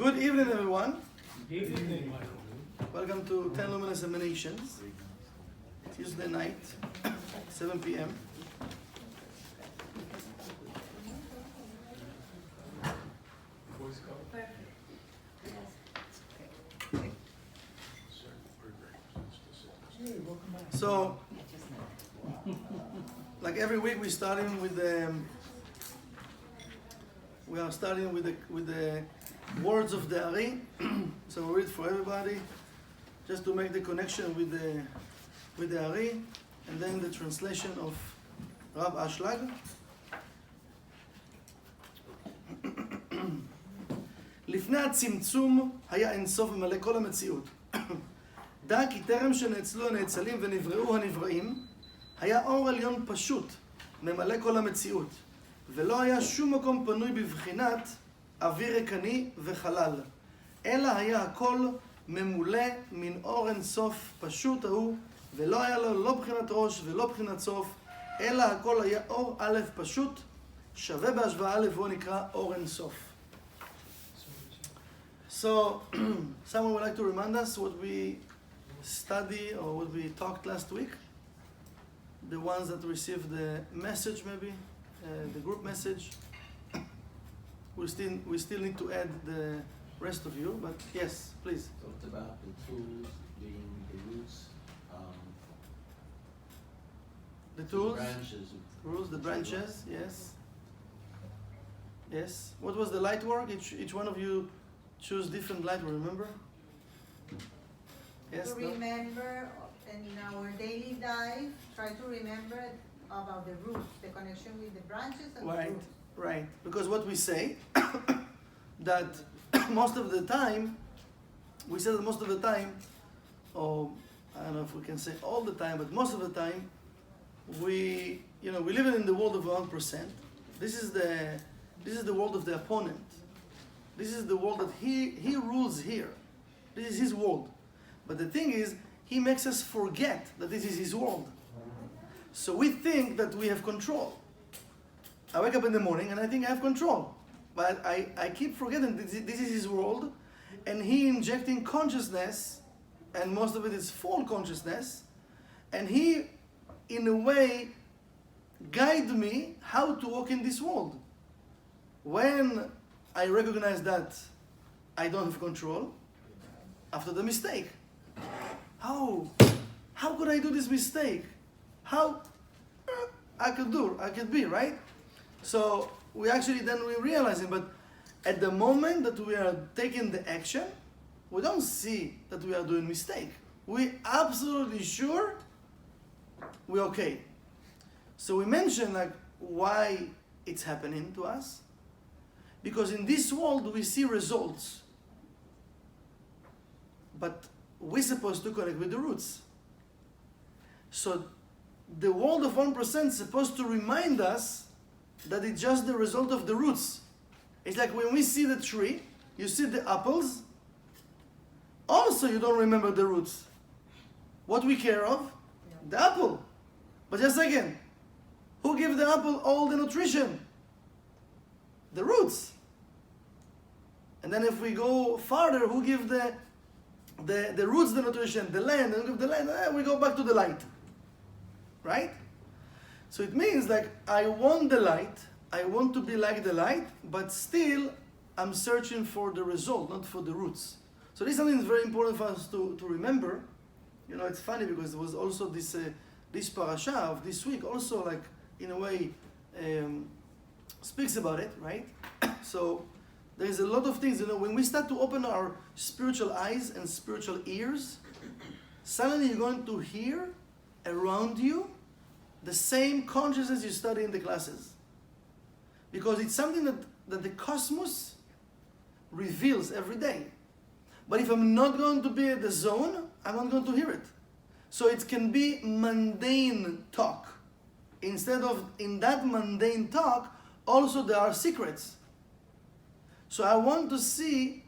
Good evening, everyone. Good evening. Welcome to 10 Luminous Emanations. Tuesday night, 7 p.m. So, like every week, we are starting with the words of the Ari. So we read for everybody, just to make the connection with the Ari, and then the translation of Rav Ashlag. לפני הצמצום היה אינסוף ומלא כל המציאות. דע כי טרם שנאצלו הנאצלים ונבראו הנבראים, היה אור עליון פשוט, ממלא כל המציאות, ולא היה שום מקום פנוי בבחינת אוויר ריקני וחלל, אלא היה הכל ממולא מן אור אינסוף פשוט ההוא, ולא היה לו לא בחינת ראש ולא בחינת סוף, אלא הכל היה אור א' פשוט, שווה בהשוואה לבוא נקרא אור אינסוף. So, someone would like to remind us what we studied or what we talked last week? The ones that received the message, maybe, the group message. We still need to add the rest of you, but yes, please. Talked about the tools being the roots. The tools, the branches. Yes. Yes. What was the light work? Each one of you choose different light work, remember? Yes. To remember in our daily life, try to remember about the roots, the connection with the branches and the roots. Right. Because what we say, that most of the time, or I don't know if we can say all the time, but most of the time, we live in the world of 1%. This is the world of the opponent. This is the world that he rules here. This is his world. But the thing is, he makes us forget that this is his world. So we think that we have control. I wake up in the morning and I think I have control. But I keep forgetting this is his world, and he injecting consciousness, and most of it is false consciousness, and he, in a way, guide me how to walk in this world. When I recognize that I don't have control, after the mistake. How could I do this mistake? How I could be, right? So we realize it, but at the moment that we are taking the action, we don't see that we are doing mistake. We absolutely sure we're okay. So we mentioned why it's happening to us. Because in this world we see results. But we're supposed to connect with the roots. So the world of 1% is supposed to remind us that it's just the result of the roots. It's like when we see the tree, you see the apples, also you don't remember the roots. What we care of? The apple. But just again, who gives the apple all the nutrition? The roots. And then if we go farther, who gives the roots the nutrition? The land. And the land, we go back to the light. Right? So it means I want the light, I want to be like the light, but still I'm searching for the result, not for the roots. So this is something that's very important for us to remember. It's funny because there was also this parasha of this week also in a way speaks about it, right? So there is a lot of things, when we start to open our spiritual eyes and spiritual ears, suddenly you're going to hear around you the same consciousness you study in the classes. Because it's something that the cosmos reveals every day. But if I'm not going to be at the zone, I'm not going to hear it. So it can be mundane talk. Instead of in that mundane talk, also there are secrets. So I want to see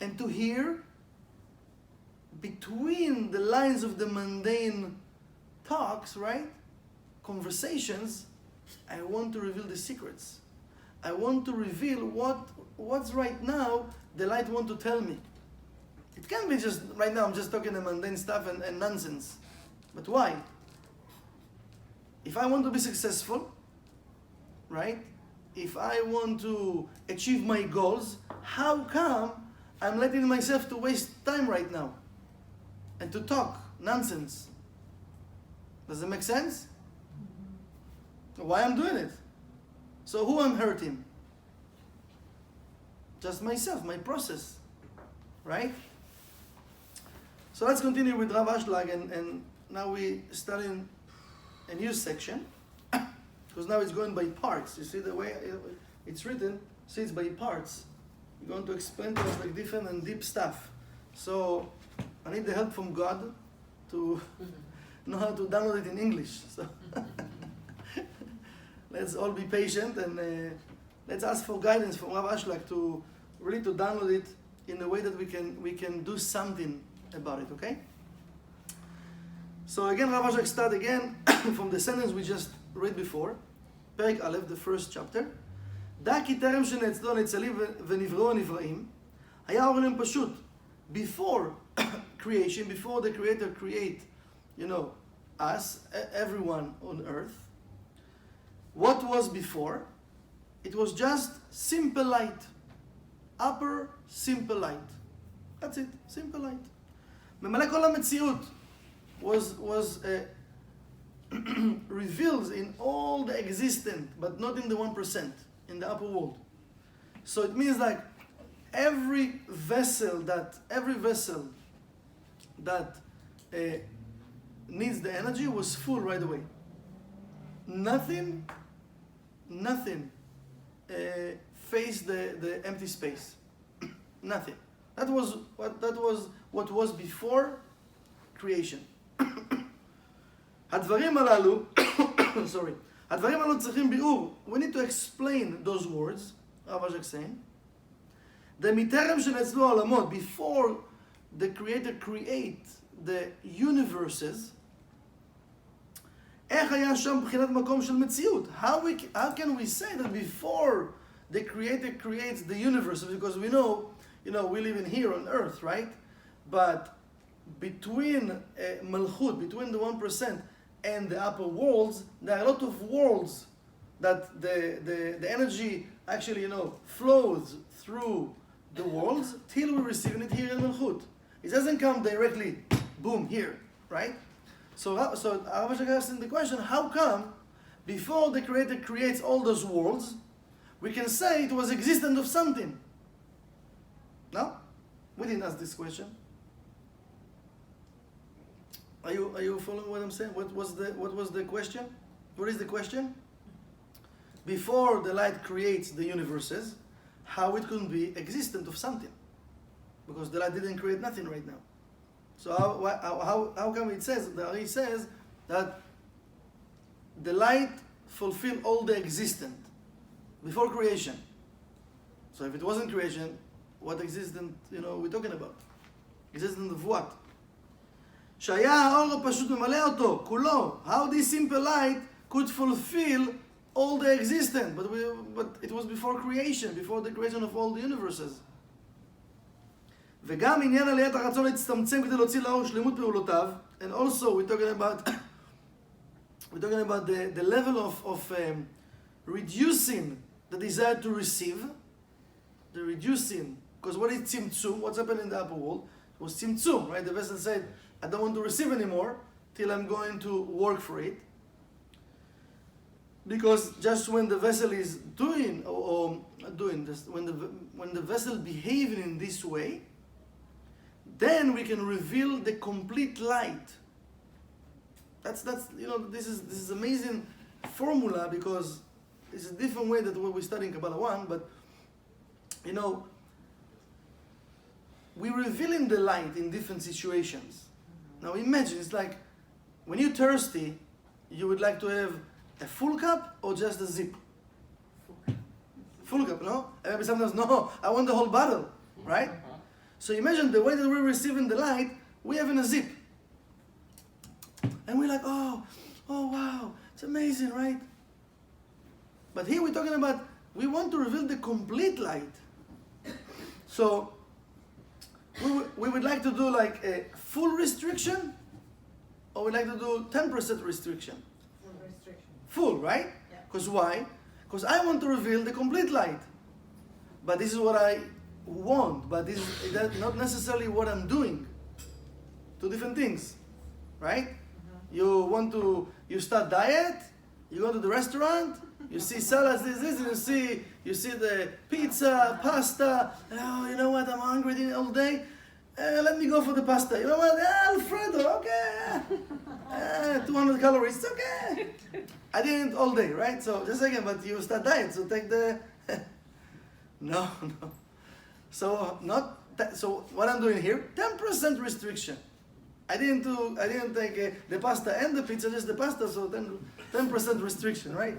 and to hear between the lines of the mundane talks, right? Conversations, I want to reveal the secrets. I want to reveal what's right now the light want to tell me. It can't be just right now I'm just talking the mundane stuff and nonsense. But why? If I want to be successful, right? If I want to achieve my goals, how come I'm letting myself to waste time right now and to talk nonsense? Does it make sense? Why I'm doing it? So who I'm hurting? Just myself, my process, right? So let's continue with Rav Ashlag, and now we start in a new section, because now it's going by parts. You see the way it's written? See, it's by parts. You're going to explain to us like different and deep stuff. So I need the help from God to know how to download it in English. So let's all be patient, and let's ask for guidance from Rav Ashlag to really to download it in a way that we can do something about it, okay? So again, Rav Ashlag start again from the sentence we just read before, פרק א', the first chapter. דע כי טרם שנעצדו הנצלים ונבראו הנבראים, היה העולם פשוט. Before creation, before the Creator create, us, everyone on earth, what was before? It was just simple light. Upper simple light. That's it, simple light. ממלא כל המציאות was revealed in all the existent, but not in the 1%, in the upper world. So it means like every vessel that needs the energy was full right away. Nothing faced the empty space. Nothing. That was what was before creation. הדברים הללו, sorry, הדברים הללו צריכים ביאור. We need to explain those words, Rav Ashlag saying. מטרם שנעצדו העולמות, before the Creator create the universes, איך היה שם בחינת מקום של מציאות? How can we say that before the Creator creates the universe? Because we know, we live in here on earth, right? But between Malchut, between the 1% and the upper worlds, there are a lot of worlds that the energy actually, flows through the worlds till we're receiving it here in Malchut. It doesn't come directly, boom, here, right? So Rav Ashlag asking the question, how come before the Creator creates all those worlds, we can say it was existent of something? No? We didn't ask this question. Are you following what I'm saying? What was the question? What is the question? Before the light creates the universes, how it can be existent of something? Because the light didn't create nothing right now. So how come it says that the light fulfilled all the existent before creation? So if it wasn't creation, what existent we're talking about? Existent of what? שהיה האור הפשוט ממלא אותו, כולו. How this simple light could fulfill all the existent, but it was before creation, before the creation of all the universes. וגם עניין עליית הרצון להצטמצם כדי להוציא לאור שלמות פעולותיו, and also we're talking about the level of reducing the desire to receive, the reducing, because what is tzimtzum? What's happened in the upper world? It was tzimtzum, right? The vessel said, I don't want to receive anymore till I'm going to work for it. Because just when the vessel is doing this, when the vessel behaving in this way, then we can reveal the complete light. That's this is amazing formula, because it's a different way that what we study in Kabbalah 1, but we're revealing the light in different situations. Now imagine, it's like when you're thirsty, you would like to have a full cup or just a zip? Full cup, no? And maybe sometimes, no, I want the whole bottle, right? So imagine the way that we're receiving the light, we have in a zip. And we're like, oh wow, it's amazing, right? But here we're talking about we want to reveal the complete light. So we would like to do like a full restriction, or we'd like to do 10% restriction. Full restriction. Full, right? Yeah. Because why? Because I want to reveal the complete light. But this is what I want, but this is not necessarily what I'm doing. Two different things, right? You start diet, you go to the restaurant, you see salads, this, and you see the pizza, pasta. Oh, you know what? I'm hungry all day. Let me go for the pasta. You know what? Alfredo, okay. 200 calories, it's okay. I didn't all day, right? So just a second, but you start diet, so take the. No. So so what I'm doing here, 10% restriction. I didn't take the pasta and the pizza, just the pasta, so 10% restriction, right?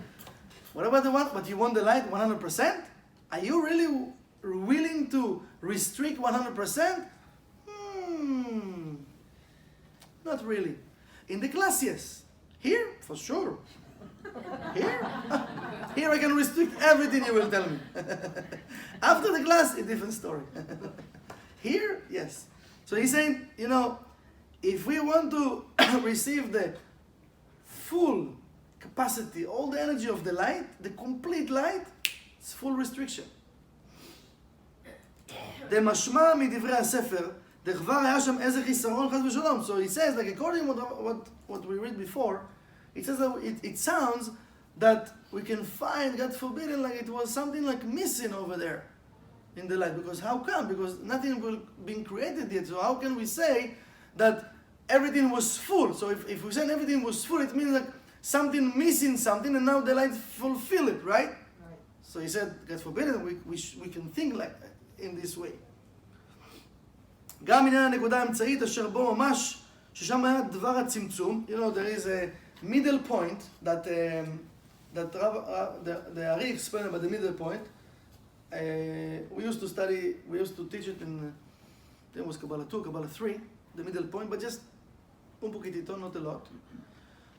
What about the one? But you want the light 100%? Are you really willing to restrict 100%? Not really. In the class, yes. Here, for sure. Here I can restrict everything you will tell me. After the class, a different story. Here, yes. So he's saying, if we want to receive the full capacity, all the energy of the light, the complete light, it's full restriction. דמשמע מדברי הספר, דכבר היה שם איזה חיסרון חס ושלום. So he says, like according to what we read before, it says that it sounds that we can find, God forbid, like it was something like missing over there in the light. Because how come? Because nothing will been created yet. So how can we say that everything was full? So if we say everything was full, it means like something missing something, and now the light fulfill it, right? So he said, God forbid, we can think like in this way. גם עניין הנקודה האמצעית אשר בו ממש, ששם היה דבר הצמצום, there is a middle point that the Ari explained about the middle point. We used to teach it in, it was Kabbalah 2, Kabbalah 3, the middle point, but just un poquitito, not a lot.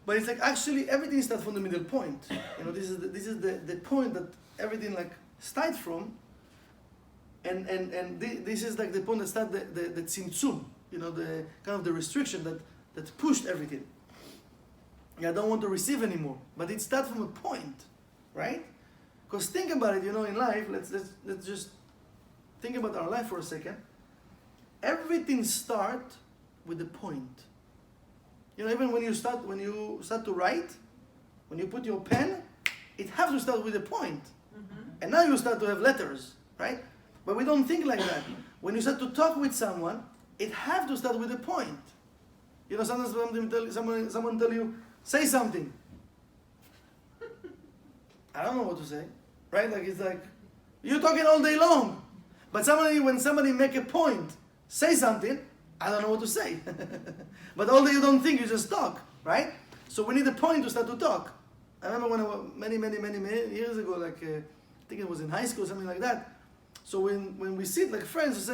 But it's like actually everything starts from the middle point. This is the point that everything like starts from, and this is like the point that starts the tzimtzum, the kind of the restriction that pushed everything. I don't want to receive anymore, but it starts from a point, right? Because think about it, in life. Let's just think about our life for a second. Everything starts with a point. Even when you start to write, when you put your pen, it has to start with a point. And now you start to have letters, right? But we don't think like that. When you start to talk with someone, it has to start with a point. Sometimes someone tell you, say something. I don't know what to say, right? Like it's like, you're talking all day long. But when somebody make a point, say something, I don't know what to say. But all day you don't think, you just talk, right? So we need a point to start to talk. I remember when I was many years ago, like I think it was in high school, something like that. So when we sit like friends,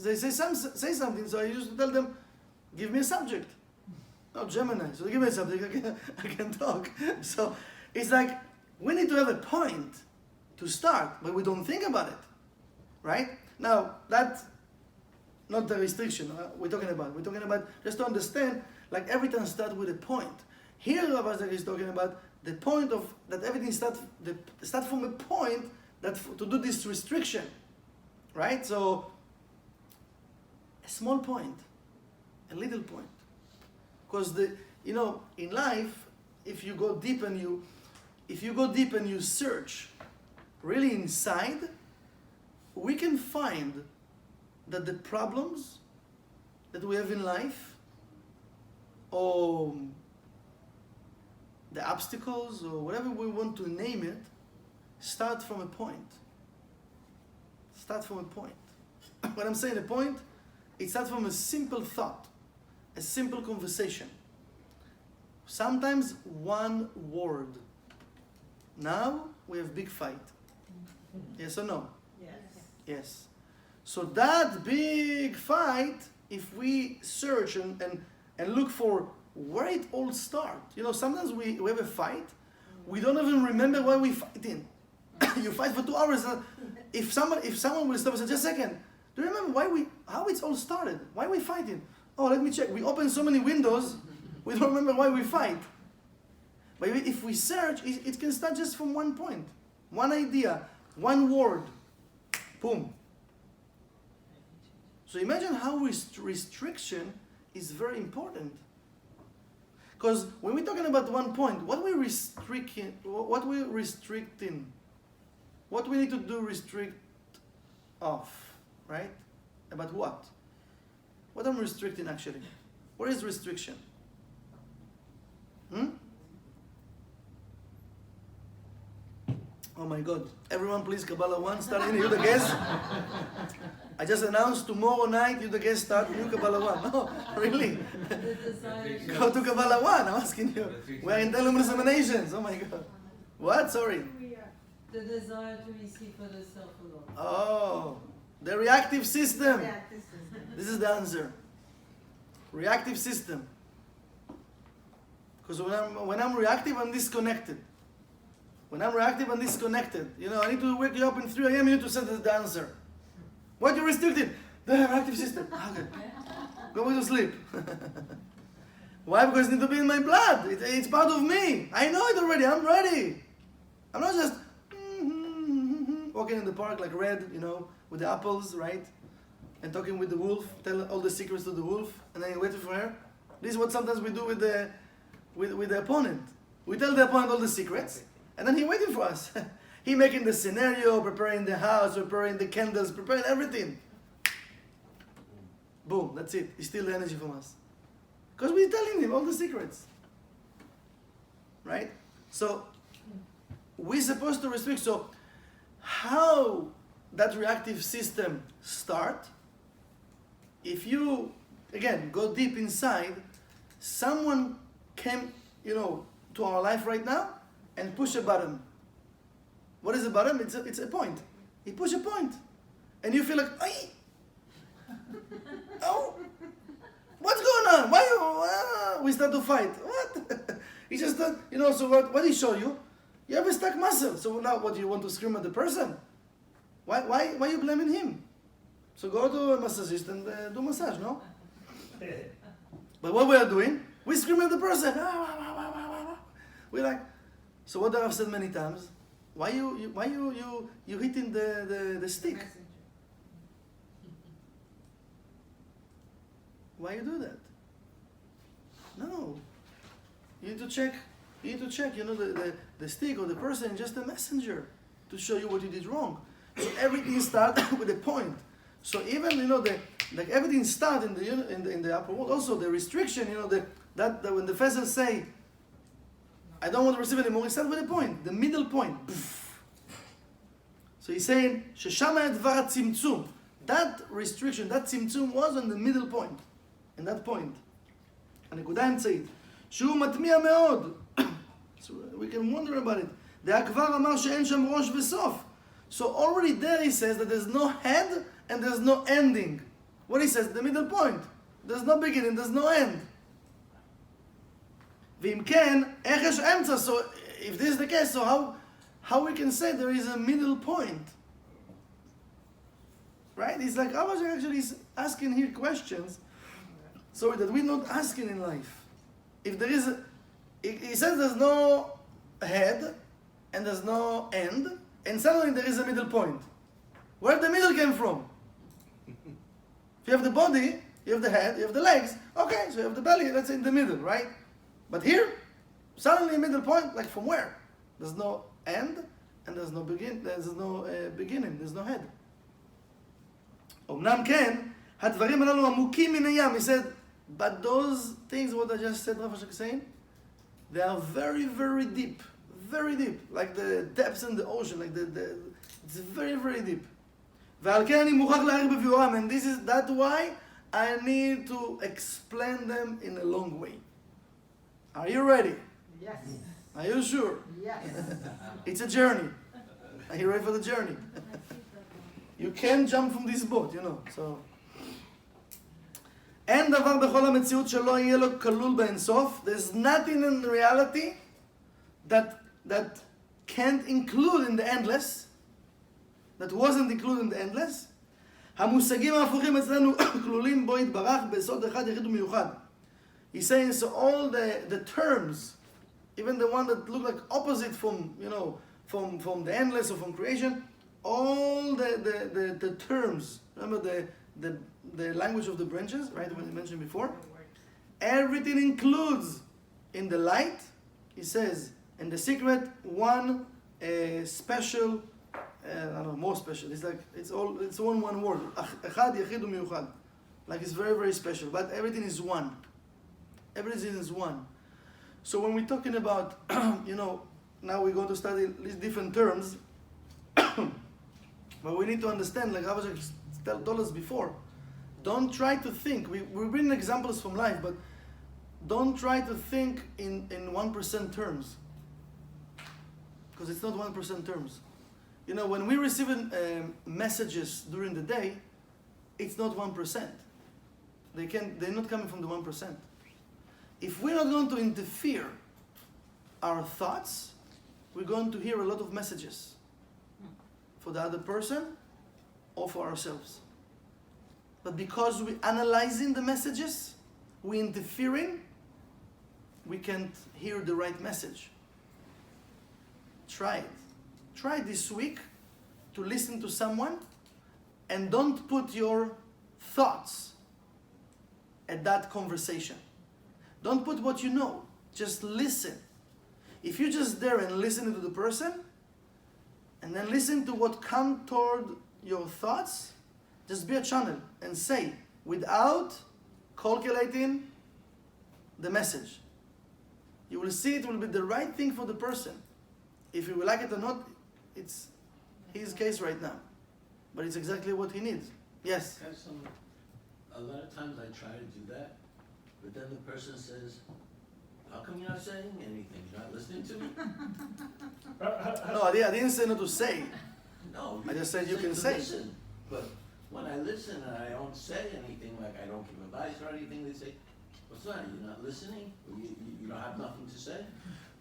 they say something. So I used to tell them, give me a subject. Oh, Gemini. So give me a subject. I can talk. So it's like we need to have a point to start, but we don't think about it, right? Now that's not the restriction we're talking about. We're talking about just to understand, like everything starts with a point. Here, Rabbi Zach is talking about the point of that everything start from a point to do this restriction, right? So a small point, a little point, because in life, if you go deep and you search really inside, we can find that the problems that we have in life, or the obstacles, or whatever we want to name it, start from a point. Start from a point. When I'm saying a point, it starts from a simple thought, a simple conversation. Sometimes one word. Now we have big fight. Yes or no? Yes. Yes. So that big fight, if we search and look for where it all starts. Sometimes we have a fight, we don't even remember why we're fighting. You fight for 2 hours. If someone will stop and say, just a second, do you remember how it's all started? Why we fighting? Oh, let me check. We open so many windows, we don't remember why we fight. But if we search, it can start just from one point, one idea, one word, boom. So imagine how restriction is very important. Because when we're talking about one point, what we restricting, what we need to do restrict off, right? About what? What I'm restricting actually? What is restriction? Oh my God. Everyone please, Kabbalah 1, start in Yehuda Guest. I just announced tomorrow night, Yehuda Guest start new Kabbalah 1. No, really? Go to Kabbalah 1, I'm asking you. We're in Telem examinations. Oh my God. What? Sorry. The desire to receive for the self alone. Oh, the reactive system. Yeah, this is This is the answer. Reactive system. Because when I'm reactive, I'm disconnected. When I'm reactive, I'm disconnected. You know, I need to wake you up in 3 a.m. You need to send the answer. What you restricted? The reactive system. Okay. Go to sleep. Why? Because it needs to be in my blood. It's part of me. I know it already. I'm ready. I'm not just walking in the park like Red, you know, with the apples, right? And talking with the wolf, tell all the secrets to the wolf, and then you wait for her. This is what sometimes we do with the opponent. We tell the opponent all the secrets, and then he waiting for us. He making the scenario, preparing the house, preparing the candles, preparing everything. Boom, that's it. He steals the energy from us. Because we're telling him all the secrets. Right? So, we're supposed to restrict. So, how that reactive system start? If you, again, go deep inside, someone came, you know, to our life right now and push a button. What is a button? It's a point. He push a point. And you feel like, ay! Oh! What's going on? Why you, we start to fight. What? He just, you know, so what did he show you? You have a stuck muscle. So now what, do you want to scream at the person? Why are you blaming him? So go to a massagist and do massage, no? But what we are doing, we scream at the person. We're like, so what I've said many times, why you hitting the stick? messenger. Why you do that? No. You need to check, you know, the stick or the person is just a messenger to show you what you did wrong. So everything starts with a point. So even, you know, like everything starts in the upper world. Also the restriction, you know, that when the pheasants say, I don't want to receive anymore, it starts with a point, the middle point. So he's saying, Sheshama et dvar tzimtzum. That restriction, that tzimtzum was on the middle point. In that point. הנקודה האמצעית. שהוא מטמיע מאוד. So we can wonder about it. דהכבר אמר שאין שם ראש וסוף. So already there he says that there's no head and there's no ending. What he says? The middle point. There's no beginning, there's no end. ואם כן, איך יש אמצע? So if this is the case, so how we can say there is a middle point? Right? It's like Abba actually is asking here questions so that we're not asking in life. If there is he says there's no head and there's no end, and suddenly there is a middle point. Where the middle came from? If you have the body, you have the head, you have the legs, okay, so you have the belly, let's say in the middle, right? But here, suddenly a middle point, like from where? There's no end and there's no beginning, there's no head. אמנם כן, הדברים הללו עמוקים מן הים. He said, but those things, what I just said, Rav Ashak saying, they are very, very deep, like the depths in the ocean, like it's very, very deep. ועל כן אני מוכרח להאריך בביאורם, and that's why I need to explain them in a long way. Are you ready? Yes. Are you sure? Yes. It's a journey. Are you ready for the journey? You can't jump from this boat, you know, so. אין דבר בכל המציאות שלא יהיה לו כלול באינסוף. There's nothing in reality that can't include in the endless, that wasn't included in the endless, המושגים ההפוכים אצלנו כלולים בו יתברך בסוד אחד יחיד ומיוחד. He's saying so all the terms, even the one that look like opposite from, you know, from the endless or from creation, all the terms, remember the language of the branches, right, when you mentioned before? Everything includes in the light, he says, in the secret, one special, I don't know, more special. It's like, it's all in one word. Echad, yechid, u'miyuchad. Like it's very, very special. But everything is one. Everything is one. So when we're talking about, you know, now we're going to study these different terms, but we need to understand, like I was told us before, don't try to think. We bring examples from life, but don't try to think in 1% terms. Because it's not 1% terms. You know, when we receive messages during the day, it's not 1%. They're not coming from the 1%. If we're not going to interfere our thoughts, we're going to hear a lot of messages for the other person or for ourselves. But because we're analyzing the messages, we're interfering, we can't hear the right message. Try it. Try this week to listen to someone and don't put your thoughts at that conversation. Don't put what you know. Just listen. If you're just there and listening to the person, and then listen to what come toward your thoughts, just be a channel and say without calculating the message. You will see it will be the right thing for the person. If you will like it or not, it's his case right now. But it's exactly what he needs. Yes? A lot of times I try to do that, but then the person says, how come you're not saying anything? You're not listening to me? No, I didn't say not to say. No. I just said you can to say. Listen. But when I listen and I don't say anything, like I don't give advice or anything, they say, what's that? You're not listening? Or you don't have nothing to say?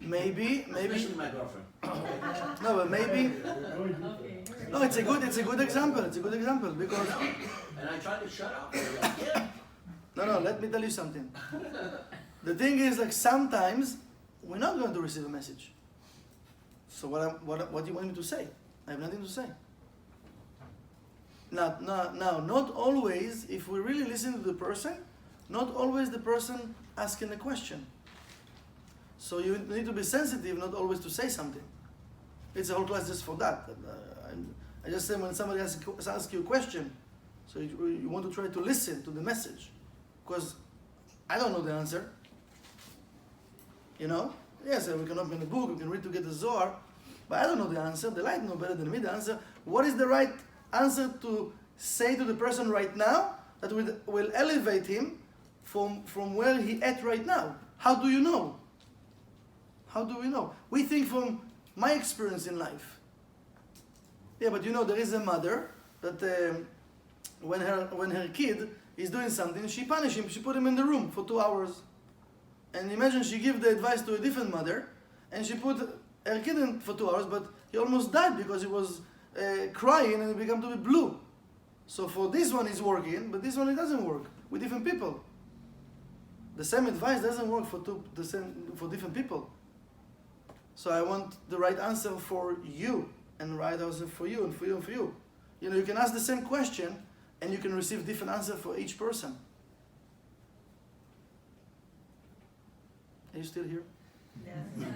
Maybe. Especially my girlfriend. No, but maybe. Okay. No, it's a good example. It's a good example because. And I try to shut up. They're like, yeah. No, let me tell you something. The thing is, like, sometimes we're not going to receive a message. So what do you want me to say? I have nothing to say. Now, not always, if we really listen to the person, not always the person asking a question. So you need to be sensitive, not always to say something. It's a whole class just for that. I just said when somebody asks you a question, so you want to try to listen to the message. Because I don't know the answer. You know? Yes, we can open a book, we can read to get the Zohar, but I don't know the answer. The light know better than me the answer. What is the right answer to say to the person right now that will elevate him from where he at right now? How do you know? How do we know? We think from my experience in life. Yeah, but you know, there is a mother that when her kid is doing something, she punish him, she put him in the room for 2 hours. And imagine she give the advice to a different mother, and she put her kid in for 2 hours, but he almost died because he was crying and he began to be blue. So for this one it's working, but this one it doesn't work with different people. The same advice doesn't work for different people. So I want the right answer for you, and the right answer for you, and for you, and for you. You know, you can ask the same question, and you can receive different answer for each person. Are you still here? Yes.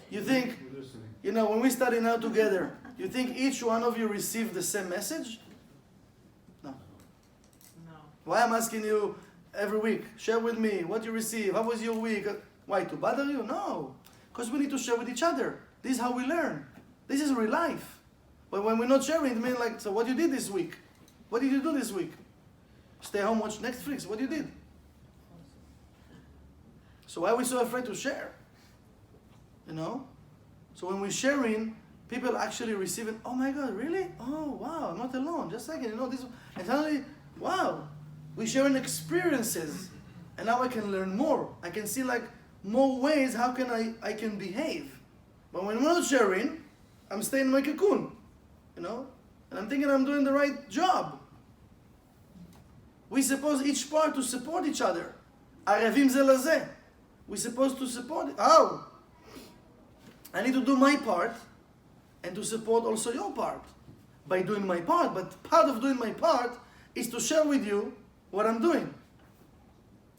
You think, you know, when we study now together, you think each one of you received the same message? No. No. Why I'm asking you every week, share with me what you receive, how was your week? Why, to bother you? No. Because we need to share with each other. This is how we learn. This is real life. But when we're not sharing, it means like, so what you did this week? What did you do this week? Stay home, watch Netflix. What you did? So why are we so afraid to share? You know? So when we're sharing, people actually receive it. Oh my God, really? Oh wow, I'm not alone. Just a second, you know this. And suddenly, wow, we're sharing experiences, and now I can learn more. I can see like more ways how can I can behave. But when we're not sharing, I'm staying in my cocoon, you know, and I'm thinking I'm doing the right job. We suppose each part to support each other. ערבים זה לזה. We're supposed to support it. How? I need to do my part and to support also your part by doing my part. But part of doing my part is to share with you what I'm doing.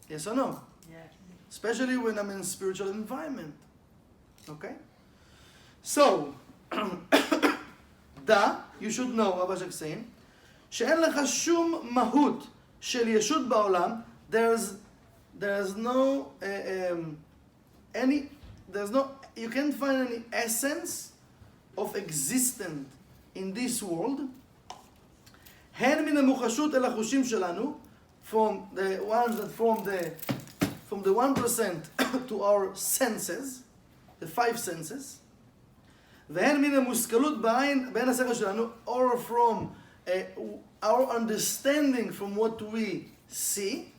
Yes or no? Yes. Especially when I'm in a spiritual environment. Okay? So, you should know, Rabbi Shak saying, שאין לך שום מהות של ישות בעולם, there's no you can't find any essence of existence in this world. הן מן המוחשות אל החושים שלנו, from the ones that from the 1% to our senses, the 5 senses, והן מן המושכלות בעין השכל שלנו, or from our understanding from what we see,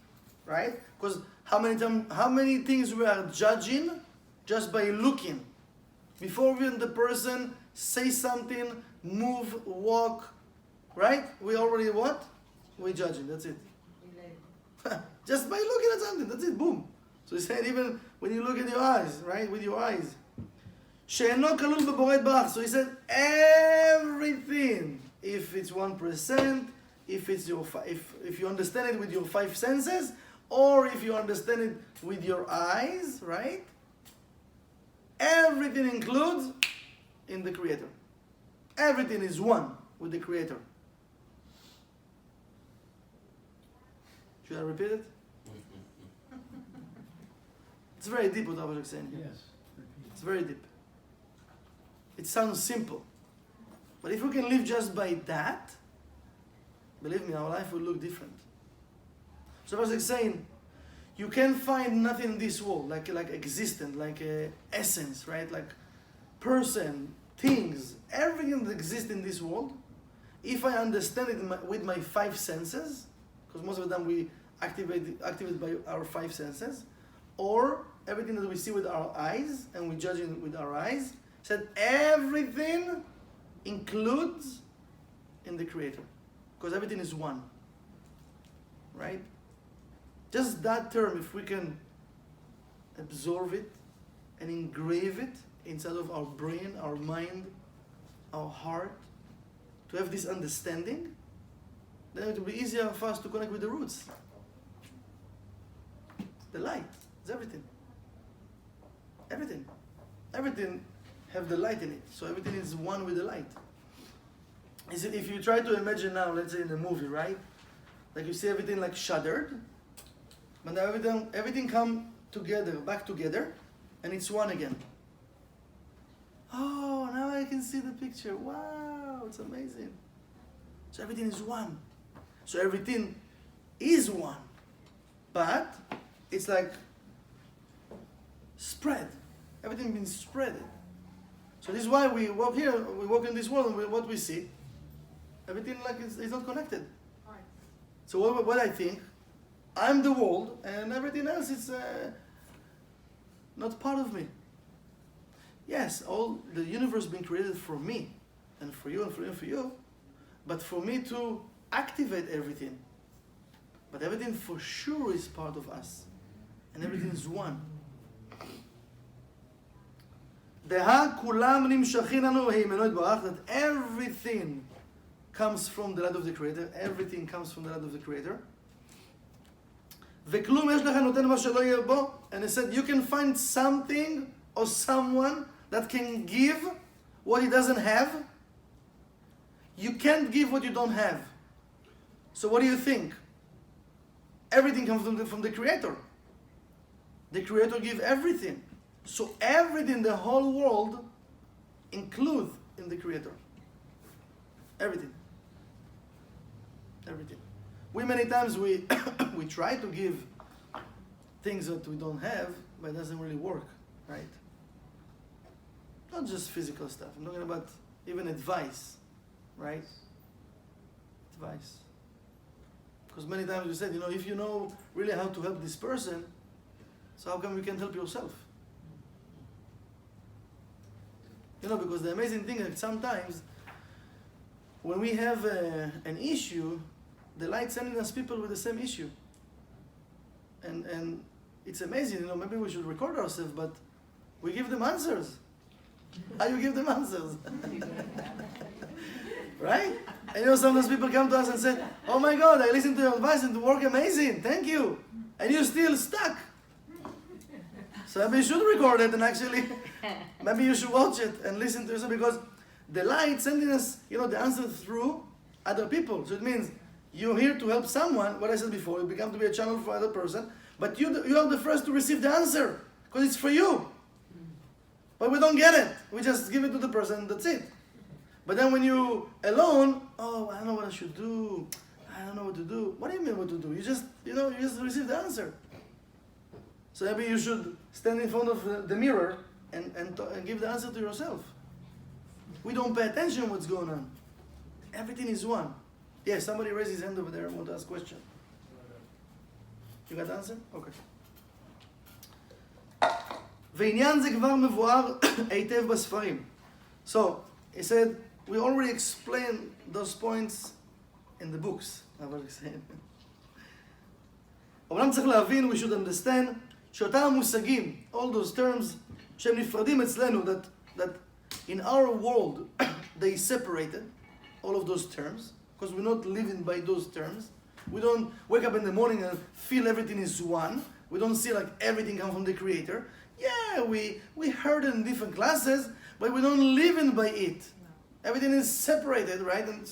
right? Because how many things we are judging just by looking. Before even the person say something, move, walk, right? We already what? We judging, that's it. Just by looking at something, that's it, boom. So he said even when you look at your eyes, right? With your eyes. שאינו כלול בבורא יתברך. So he said everything, if it's 1%, if it's if you understand it with your 5 senses, or if you understand it with your eyes, right? Everything includes in the Creator. Everything is one with the Creator. Should I repeat it? It's very deep what Rabbi Shak is saying here. Yes. It's very deep. It sounds simple. But if we can live just by that, believe me, our life will look different. So Rabbi Shak is saying, you can't find nothing in this world, like existent, like essence, right? Like person, things, everything that exists in this world, if I understand it with my 5 senses, because most of the time we activate by our 5 senses, or everything that we see with our eyes and we judge it with our eyes, said everything includes in the Creator, because everything is one, right? Just that term, if we can absorb it and engrave it inside of our brain, our mind, our heart, to have this understanding, then it will be easier for us to connect with the roots. The light is everything. Everything. Everything have the light in it. So everything is one with the light. Is it, if you try to imagine now, let's say in a movie, right? Like you see everything like shuddered, but now everything come together, back together, and it's one again. Oh, now I can see the picture. Wow, it's amazing. So everything is one. So everything is one. But it's like spread. Everything been spread. So this is why we walk here, we walk in this world, and what we see, everything like it's not connected. So what I think, I'm the world, and everything else is not part of me. Yes, all the universe been created for me, and for you, and for you, and for you, but for me to activate everything. But everything for sure is part of us, and everything is one. That everything comes from the light of the Creator. Everything comes from the light of the Creator. And he said, you can find something or someone that can give what he doesn't have. You can't give what you don't have. So what do you think? Everything comes from the Creator. The Creator gives everything. So everything, the whole world, includes in the Creator. Everything. Everything. We many times we try to give things that we don't have, but it doesn't really work, right? Not just physical stuff. I'm talking about even advice, right? Advice. Because many times we said, if you know really how to help this person, so how come you can't help yourself? You know, because the amazing thing is that sometimes when we have an issue, the light sending us people with the same issue. And it's amazing, you know, maybe we should record ourselves, but we give them answers. How you give them answers? Right? And you know, sometimes people come to us and say, oh my God, I listened to your advice and it worked amazing, thank you. And you're still stuck. So maybe you should record it and actually, maybe you should watch it and listen to it, because the light sending us, you know, the answer through other people. So it means you're here to help someone, what I said before, you become to be a channel for other person, but you are the first to receive the answer, because it's for you. But we don't get it. We just give it to the person, that's it. But then when you alone, oh, I don't know what I should do. I don't know what to do. What do you mean what to do? You just, you know, you just receive the answer. So maybe you should stand in front of the mirror and give the answer to yourself. We don't pay attention what's going on. Everything is one. Yes, somebody raised his hand over there and want to ask a question. You got the answer? Okay. ועניין זה כבר מבואר היטב בספרים. So, he said, we already explained those points in the books. אומנם צריך להבין, we should understand, שאותם המושגים, all those terms, שהם נפרדים אצלנו, that in our world, they separated, all of those terms, because we're not living by those terms. We don't wake up in the morning and feel everything is one. We don't see like everything come from the Creator. Yeah, we heard it in different classes, but we don't live in by it. Everything is separated, right? And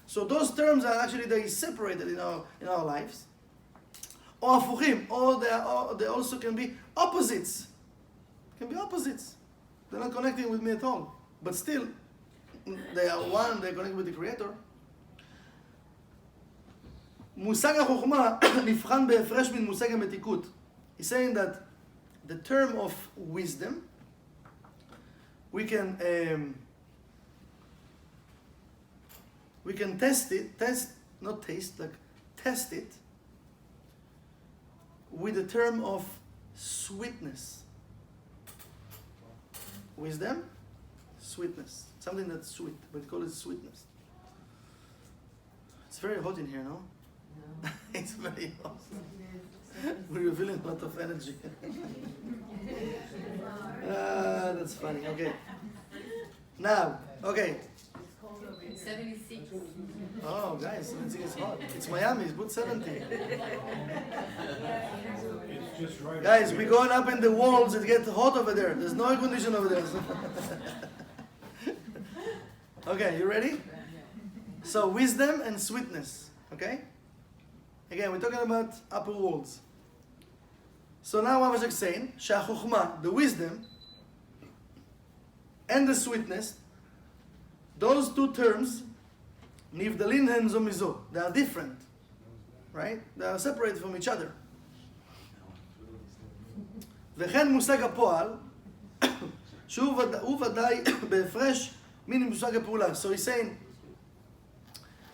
so those terms are actually they separated in our lives. Or הפוכים, or they also can be opposites. Can be opposites. They're not connecting with me at all, but still they are one. They're connected with the Creator. מושג החוכמה נבחן בהפרש מן מושג המתיקות. He's saying that the term of wisdom, we can test it, test it with the term of sweetness. Wisdom, sweetness. Something that's sweet, but we call it sweetness. It's very hot in here, no? No. It's very hot. We're feeling a lot of energy. That's funny. Okay. Now, okay. 76. Oh, guys, 76 is hot. It's Miami. It's put 70. It's just right. Guys, we're going up in the walls. It gets hot over there. There's no air condition over there. Okay, you ready? So, wisdom and sweetness. Okay? Again, we're talking about upper worlds. So now I was just saying, שהחוכמה, the wisdom, and the sweetness, those two terms, נבדלים הם זו מזו. They are different, right? They are separated from each other. וכן מושג הפועל, שהוא ודאי בהפרש מן מושג הפעולה. So he's saying,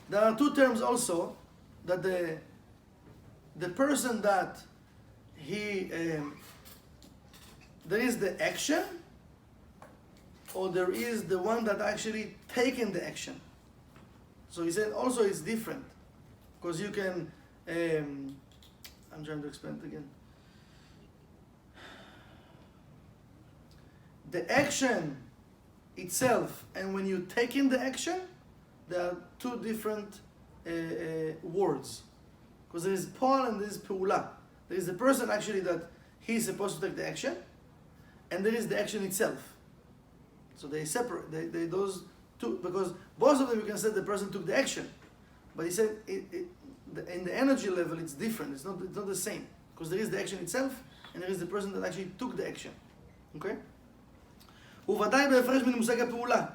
there are two terms also, that the person that there is the action, or there is the one that actually taken the action. So he said also it's different, because you can, I'm trying to explain it again. The action itself, and when you take in the action, there are two different words. Because there is Paul and there is Peula. There is the person actually that he is supposed to take the action, and there is the action itself. So they separate, they those two, because both of them you can say the person took the action, but he said in the energy level it's different. It's not the same, because there is the action itself, and there is the person that actually took the action. Okay? וודאי בהפרש מן מושג הפעולה,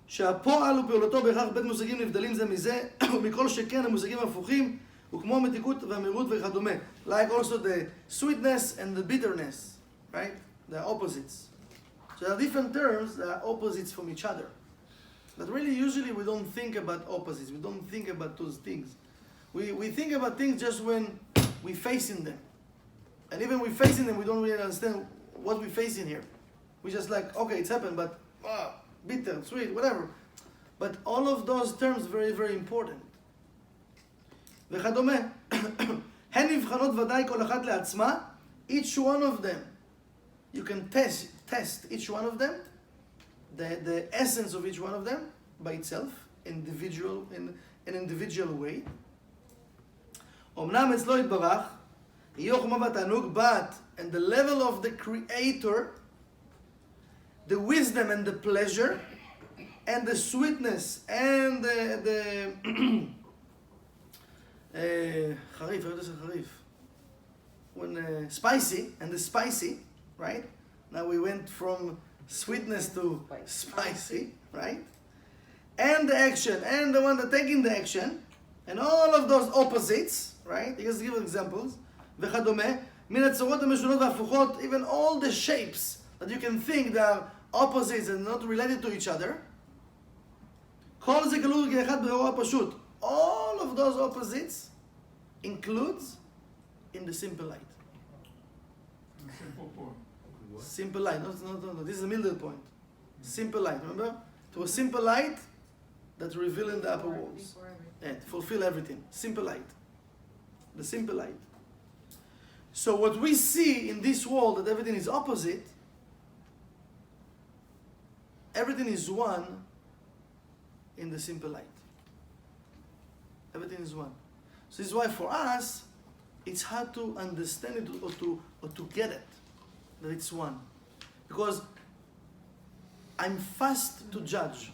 שהפועל ופעולתו בהכרח בית מושגים נבדלים זה מזה, ומכל שכן המושגים הפוכים, וכמו המתיקות והמהירות וכדומה. Like also the sweetness and the bitterness, right? They are opposites. So there are different terms that are opposites from each other. But really, usually we don't think about opposites. We don't think about those things. We think about things just when we're facing them. And even we're facing them, we don't really understand what we're facing here. We just like, okay, it's happened, but bitter, sweet, whatever. But all of those terms very, very important. וכדומה. הן נבחנות ודאי כל אחת לעצמה, each one of them. You can test each one of them, the essence of each one of them by itself, in an individual way. אמנם אצלו יתברך, יהיו חוכמה והתענוג, but in the level of the creator, the wisdom and the pleasure, and the sweetness and the חריף, how does it חריף? When spicy, and the spicy, right? Now we went from sweetness to spicy, right? And the action, and the one that taking the action, and all of those opposites, right? Just give examples. וכדומה, מן הצורות המשונות וההפוכות, even all the shapes that you can think they are opposites and not related to each other. כל זה כלול כאחד באור הפשוט. All of those opposites includes in the simple light. Simple point. Simple light. No. This is the middle point. Simple light. Remember? To a simple light that reveal in the upper walls. Before everything. And fulfill everything. Simple light. The simple light. So what we see in this world that everything is opposite, everything is one in the simple light. Everything is one. So this is why for us it's hard to understand it or to get it, that it's one. Because I'm fast to judge.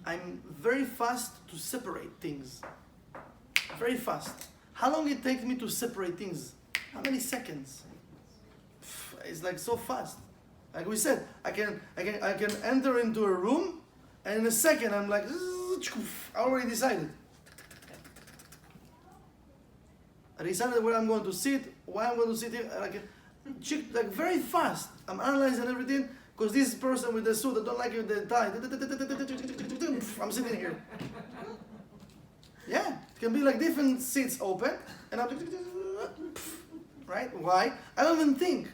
I'm very fast to separate things. Very fast. How long it takes me to separate things? How many seconds? It's like so fast. Like we said, I can enter into a room, and in a second I'm like, I already decided. I decided where I'm going to sit, why I'm going to sit here, like very fast. I'm analyzing everything, because this person with the suit, I don't like it with the tie. I'm sitting here. Yeah, it can be like different seats open, and I'm right? Why? I don't even think.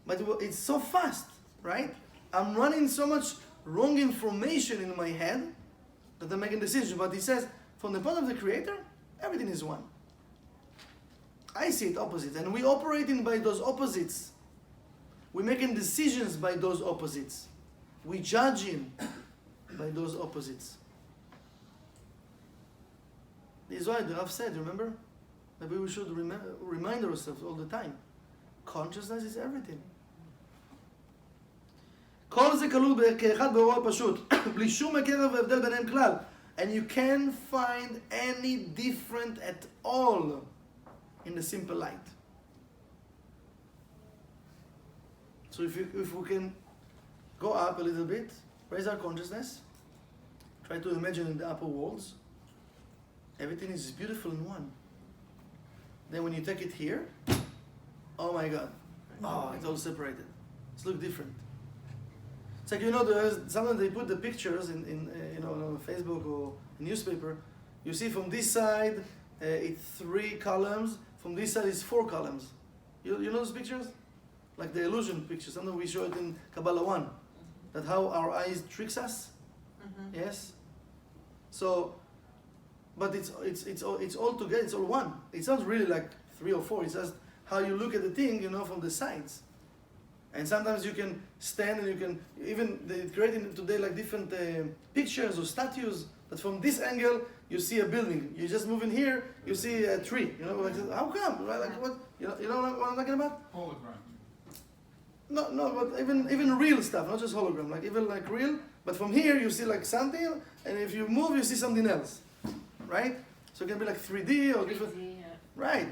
But it's so fast, right? I'm running so much wrong information in my head that I'm making decisions. But he says, from the point of the creator, everything is one. I see it opposite. And we operating by those opposites. We're making decisions by those opposites. We judging by those opposites. This is why the Rav said, remember? That we should remind ourselves all the time. Consciousness is everything. כל זה כלול כאחד באורו הפשוט, בלי שום הכר והבדל ביניהם כלל. And you can't find any different at all in the simple light. So if we can go up a little bit, raise our consciousness, try to imagine in the upper worlds, everything is beautiful in one. Then when you take it here, oh my God, it's all separated. It's look different. It's like, sometimes they put the pictures in on Facebook or newspaper. You see from this side, it's 3 columns. From this side, it's 4 columns. You know those pictures? Like the illusion pictures. Sometimes we show it in Kabbalah 1. That how our eyes tricks us. Mm-hmm. Yes. So, but it's all together. It's all one. It's not really like 3 or 4. It's just how you look at the thing, from the sides. And sometimes you can stand and you can even they're creating today like different pictures or statues that from this angle you see a building. You just move in here, you see a tree. Like, how come? Right? Like what? You know what I'm talking about? Hologram. No, but even real stuff, not just hologram. Like even like real. But from here you see like something, and if you move you see something else, right? So it can be like 3D or different. Right.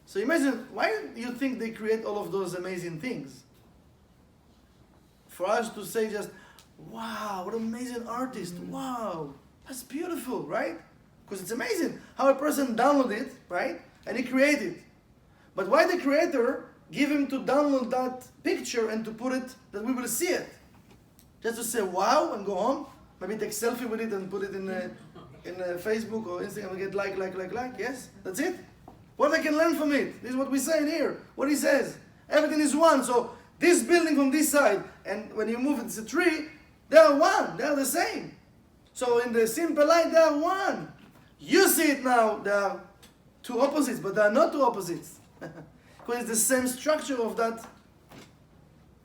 So imagine, why do you think they create all of those amazing things? For us to say just, wow, what an amazing artist, wow, that's beautiful, right? Because it's amazing how a person downloaded it, right? And he created it. But why the creator give him to download that picture and to put it, that we will see it? Just to say wow and go home, maybe take selfie with it and put it in Facebook or Instagram and get like, yes? That's it? What I can learn from it? This is what we say in here. What he says. Everything is one. So this building from this side, and when you move it, it's a tree, They are one. They are the same. So in the simple light, they are one. You see it now. They are two opposites, but they are not two opposites. Because it's the same structure of that.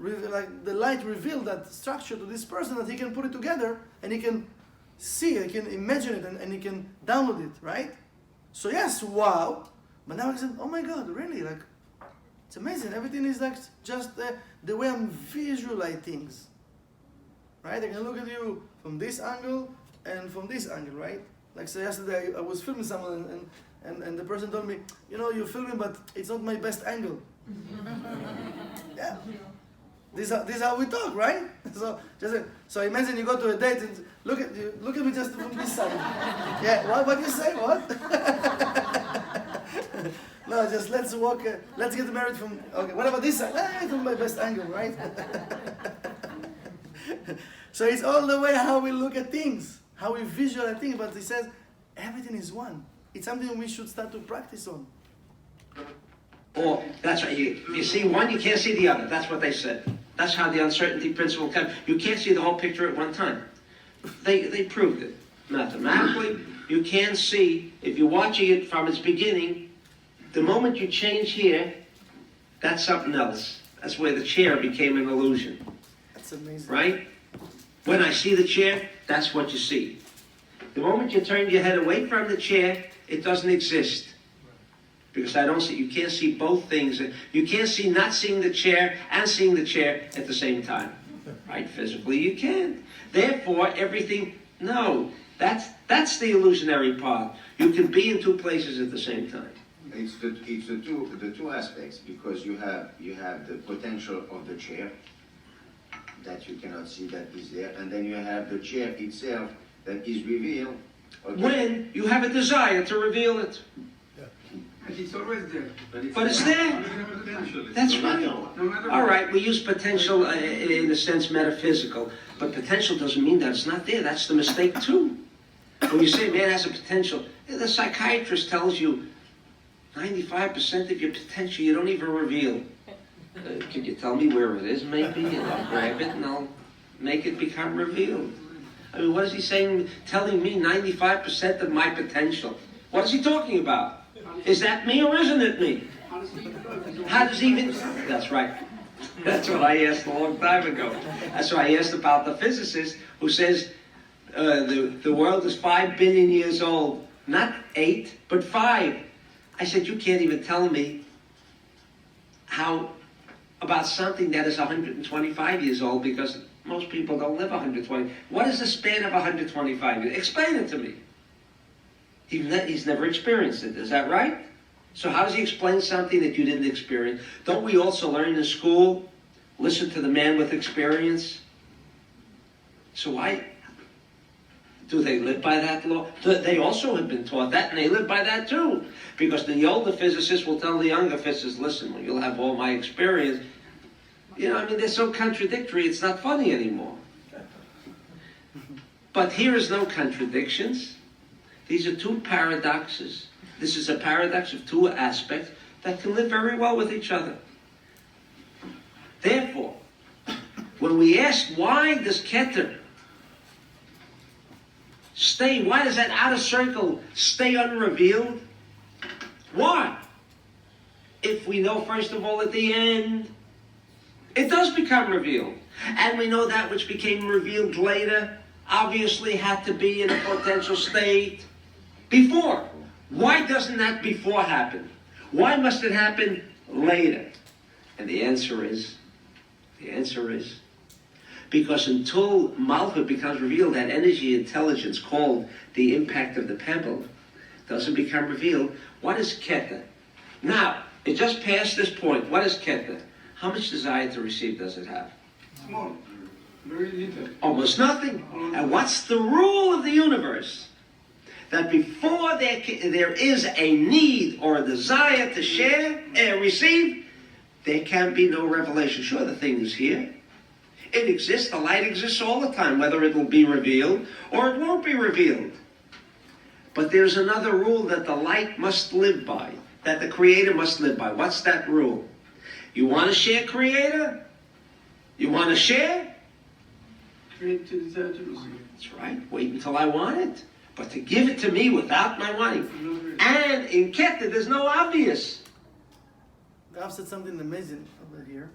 Like the light revealed that structure to this person that he can put it together and he can see it, he can imagine it, and he can download it, right? So yes, wow. But now I said, oh my God, really? Like, it's amazing. Everything is like just the way I'm visualizing things, right? I can look at you from this angle and from this angle, right? Like, so yesterday I was filming someone and the person told me, you know, you're filming, but it's not my best angle. Yeah. This is how we talk, right? So imagine you go to a date and look at me just from this side. Yeah, what you say? What? No, just let's walk. Let's get married from. Okay, what about this side? From my best angle, right? So it's all the way how we look at things, how we visualize things. But he says everything is one. It's something we should start to practice on. Or, that's right, you see one, you can't see the other. That's what they said. That's how the uncertainty principle comes. You can't see the whole picture at one time. They proved it. Mathematically, you can see, if you're watching it from its beginning, the moment you change here, that's something else. That's where the chair became an illusion. That's amazing. Right? When I see the chair, that's what you see. The moment you turn your head away from the chair, it doesn't exist. Because I don't see, you can't see both things. You can't see not seeing the chair and seeing the chair at the same time. Right? Physically, you can't. Therefore, everything, no. That's the illusionary part. You can be in two places at the same time. It's the two aspects, because you have the potential of the chair that you cannot see that is there, and then you have the chair itself that is revealed. Okay. When you have a desire to reveal it. And it's always there. But it's there. That's right. No matter All what. right, we use potential in a sense metaphysical, but potential doesn't mean that it's not there. That's the mistake too. When you say man has a potential, the psychiatrist tells you 95% of your potential you don't even reveal. Can you tell me where it is maybe, and I'll grab it and I'll make it become revealed? I mean, what is he saying, telling me 95% of my potential? What is he talking about? Is that me or isn't it me? How does he even... That's right. That's what I asked a long time ago. That's what I asked about the physicist who says the world is 5 billion years old. Not 8, but 5. I said, you can't even tell me how about something that is 125 years old, because most people don't live 120. What is the span of 125 years? Explain it to me. He's never experienced it, is that right? So how does he explain something that you didn't experience? Don't we also learn in school, listen to the man with experience? So why do they live by that law? They also have been taught that, and they live by that too. Because the older physicists will tell the younger physicists, listen, well, you'll have all my experience. You know, I mean, they're so contradictory, it's not funny anymore. But here is no contradictions. These are two paradoxes. This is a paradox of two aspects that can live very well with each other. Therefore, when we ask why does Keter stay, why does that outer circle stay unrevealed? Why? If we know, first of all, at the end, it does become revealed. And we know that which became revealed later obviously had to be in a potential state before. Why doesn't that before happen? Why must it happen later? And the answer is, because until Malchut becomes revealed, that energy intelligence called the impact of the pebble doesn't become revealed. What is Keter? Now, it just passed this point. What is Keter? How much desire to receive does it have? Small. Very little. Almost nothing. And what's the rule of the universe? That before there is a need or a desire to share and receive, there can be no revelation. Sure, the thing is here. It exists. The light exists all the time, whether it will be revealed or it won't be revealed. But there's another rule that the light must live by, that the Creator must live by. What's that rule? You want to share, Creator? You want to share? Create to desire to receive. That's right. Wait until I want it. But to give it to me without my wanting. And in Keter, there's no obvious. The Rav said something amazing over here.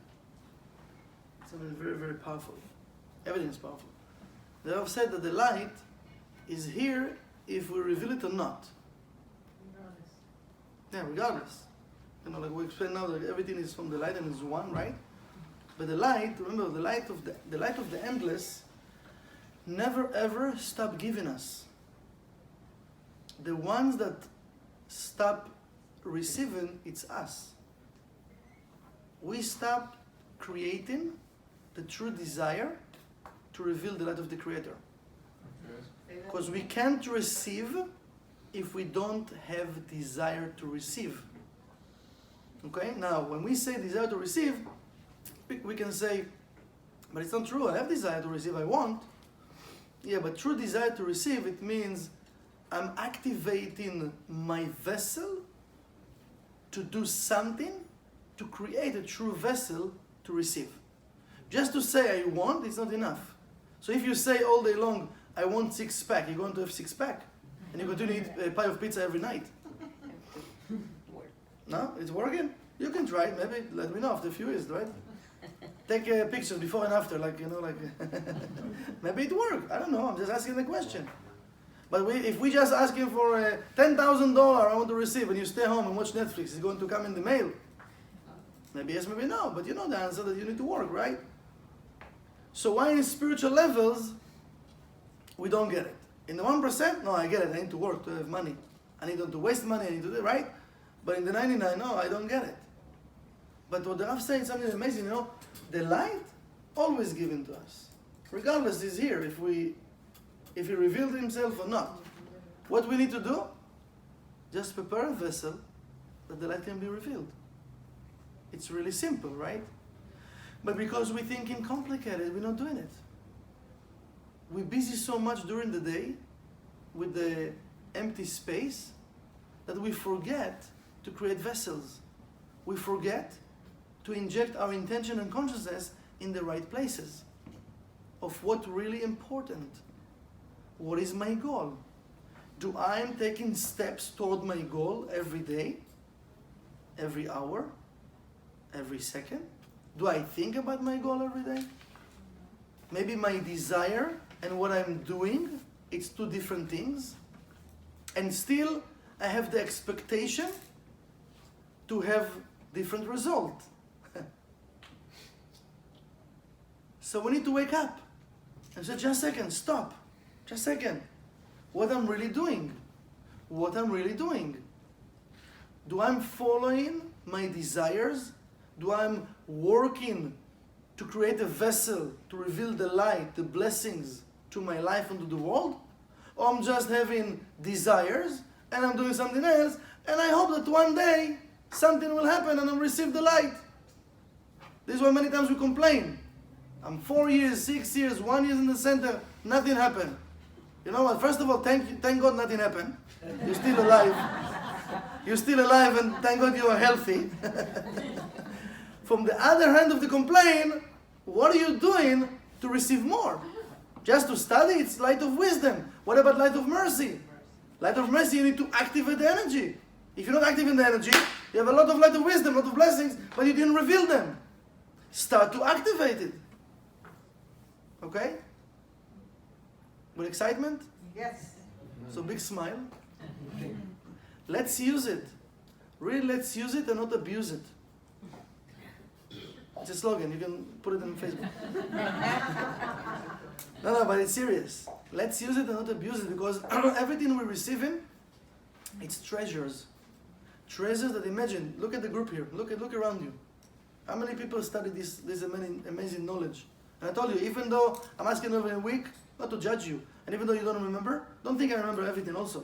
Something very, very powerful. Everything is powerful. The Rav said that the light is here if we reveal it or not. Yeah, regardless. You know, like we explained now that everything is from the light and is one, right? But the light, remember, the light of the endless never ever stop giving us. The ones that stop receiving, it's us. We stop creating the true desire to reveal the light of the Creator. Because we can't receive if we don't have desire to receive. Okay? Now, when we say desire to receive, we can say, but it's not true, I have desire to receive, I want. Yeah, but true desire to receive, it means I'm activating my vessel to do something to create a true vessel to receive. Just to say I want, it's not enough. So if you say all day long, I want six-pack, you're going to have six-pack. And you continue to eat a pie of pizza every night. No? It's working? You can try it, maybe let me know after a few years, right? Take pictures before and after, like, you know, like, maybe it worked. I don't know, I'm just asking the question. But if we just asking for $10,000 I want to receive, and you stay home and watch Netflix, it's going to come in the mail. Maybe yes, maybe no, but you know the answer that you need to work, right? So why in spiritual levels, we don't get it? In the 1%, no, I get it, I need to work to have money. I need not to waste money, I need to do it, right? But in the 99, no, I don't get it. But what the Rav said is something amazing, you know, the light always given to us. Regardless, is here if he revealed himself or not. What we need to do? Just prepare a vessel that the light can be revealed. It's really simple, right? But because we're thinking complicated, we're not doing it. We're busy so much during the day with the empty space that we forget to create vessels. We forget to inject our intention and consciousness in the right places of what's really important. What is my goal? Do I am taking steps toward my goal every day, every hour, every second? Do I think about my goal every day? Maybe my desire and what I'm doing, it's two different things. And still, I have the expectation to have different result. So we need to wake up and say, just a second, stop. Just a second. What I'm really doing? What I'm really doing? Do I'm following my desires? Do I'm working to create a vessel to reveal the light, the blessings to my life and to the world? Or I'm just having desires and I'm doing something else and I hope that one day something will happen and I'll receive the light. This is why many times we complain. I'm 4 years, 6 years, 1 year in the center, nothing happened. You know what? First of all, thank God nothing happened. You're still alive. You're still alive and thank God you are healthy. From the other hand of the complaint, what are you doing to receive more? Just to study? It's light of wisdom. What about light of mercy? Light of mercy, you need to activate the energy. If you're not activating the energy, you have a lot of light of wisdom, a lot of blessings, but you didn't reveal them. Start to activate it. Okay? With excitement? Yes. So big smile. Let's use it. Really, let's use it and not abuse it. It's a slogan. You can put it on Facebook. No, but it's serious. Let's use it and not abuse it because everything we're receiving, it's treasures. Treasures that imagine. Look at the group here. Look around you. How many people study this amazing knowledge? And I told you, even though I'm asking over a week, not to judge you, and even though you don't remember, don't think I remember everything also.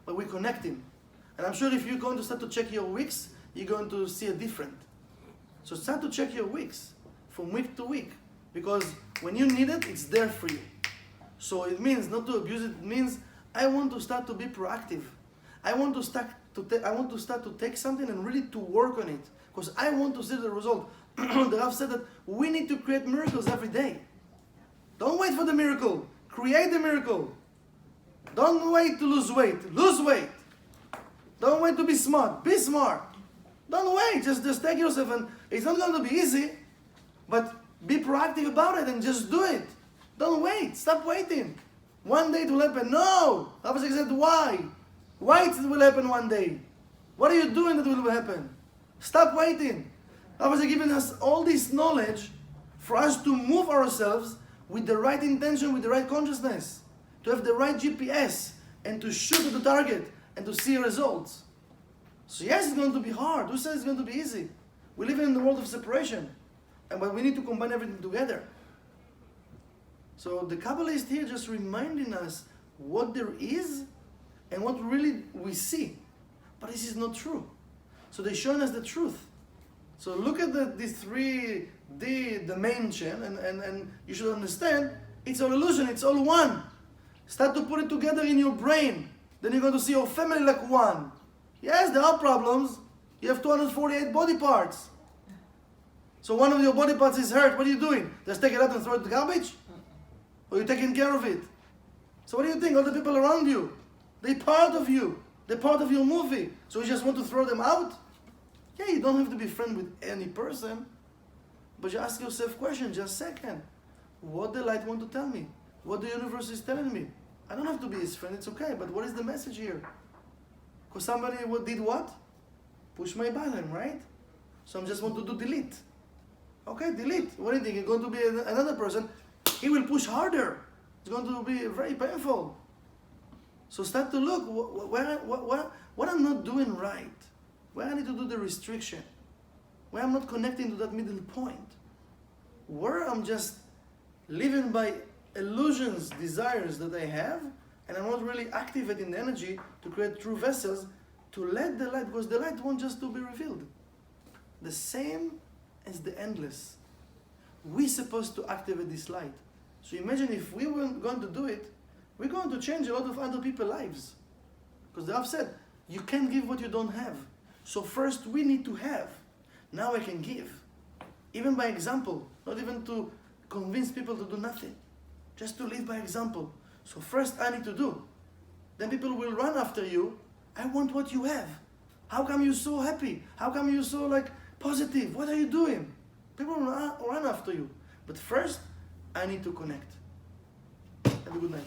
But we're connecting. And I'm sure if you're going to start to check your weeks, you're going to see a different. So start to check your weeks from week to week. Because when you need it, it's there for you. So it means not to abuse it. It means I want to start to be proactive. I want to start to take something and really to work on it. Because I want to see the result. The Rav said that we need to create miracles every day. Don't wait for the miracle. Create the miracle. Don't wait to lose weight. Lose weight. Don't wait to be smart. Be smart. Don't wait. Just take yourself, and it's not going to be easy, but be proactive about it and just do it. Don't wait. Stop waiting. One day it will happen. No. Rabbi said, why? Why it will happen one day? What are you doing that will happen? Stop waiting. Rabbi is giving us all this knowledge for us to move ourselves with the right intention, with the right consciousness, to have the right GPS, and to shoot at the target, and to see results. So yes, it's going to be hard. Who says it's going to be easy? We live in the world of separation, but we need to combine everything together. So the Kabbalah is here just reminding us what there is and what really we see. But this is not true. So they're showing us the truth. So look at these three, the main chain, and you should understand, it's all illusion, it's all one. Start to put it together in your brain. Then you're going to see your family like one. Yes, there are problems. You have 248 body parts. So one of your body parts is hurt. What are you doing? Just take it out and throw it in the garbage? Or you're taking care of it? So what do you think? All the people around you, they're part of you. They're part of your movie. So you just want to throw them out? Yeah, you don't have to be friends with any person. But you ask yourself question, just a second. What the light want to tell me? What the universe is telling me? I don't have to be his friend, it's okay. But what is the message here? Because somebody did what? Push my button, right? So I just want to do delete. Okay, delete. What do you think? It's going to be another person. He will push harder. It's going to be very painful. So start to look what I'm not doing right. Where I need to do the restriction. Where I'm not connecting to that middle point. Where I'm just living by illusions, desires that I have, and I'm not really activating the energy to create true vessels to let the light, because the light wants just to be revealed. The same as the endless. We're supposed to activate this light. So imagine if we weren't going to do it, we're going to change a lot of other people's lives. Because they have said, you can't give what you don't have. So first we need to have. Now I can give. Even by example, not even to convince people to do nothing. Just to live by example. So first I need to do. Then people will run after you. I want what you have. How come you're so happy? How come you're so positive? What are you doing? People run after you. But first, I need to connect. Have a good night.